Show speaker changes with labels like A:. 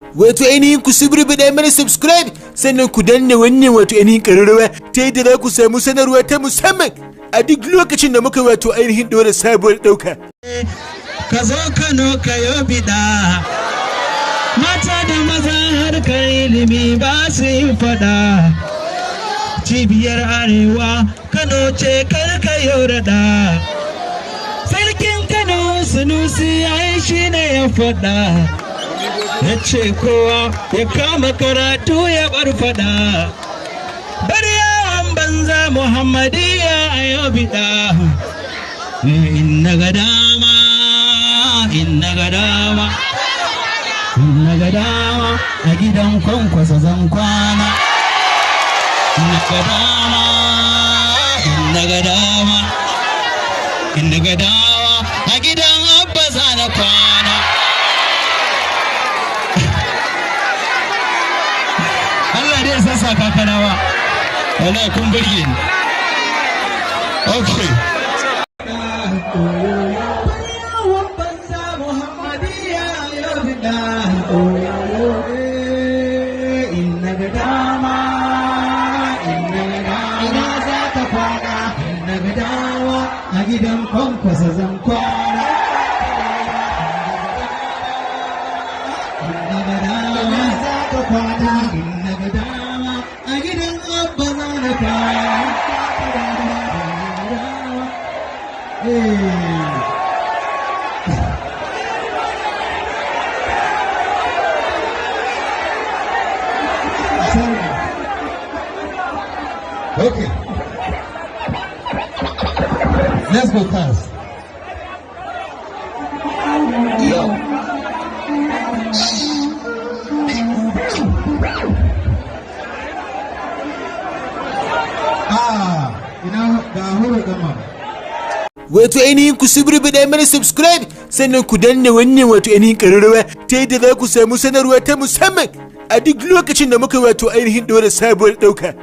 A: Wato ainihin ku subrubida mana subscribe sannan ku danna wannan wato ainihin ƙararrawa ta yadda za ku samu sanarwa ta musamman a duk lokacin da muka wato ainihin ɗora sabuwar ɗauka.
B: Ka zo Kano ka yo bida, mata da maza harkar ilimi ba su yi fada. Cibiyar Arewa Kano ce karka yau raɗa. Sarkin Kano Sunusi ai shi ne ya faɗa. Ya ce kowa ya kama karatu ya bar faɗa. Bari yawan banza Muhammadiyya a yau bida. Inna ga dama, inna ga dama, inna ga dama a gidan kwankwasa zan kwana. Inna ga dama, inna ga dama, inna ga dama a gidan abba na kwana. Allah dai sassa kakanawa, wallahi kun burge ni. Okay. Gidan kwankwasa zan kwana. Inna ga dama za ka kwana. Inna ga dama a gidan abba za na kwana. Okay. Let's go fast. Yo. Ga horo gama.
A: Wato ainihin ku subrubida mana subscribe sannan ku danna wannan wato ainihin ƙararrawa ta yadda za ku samu sanarwa ta musamman a duk lokacin da muka wato ainihin ɗora sabuwar ɗauka.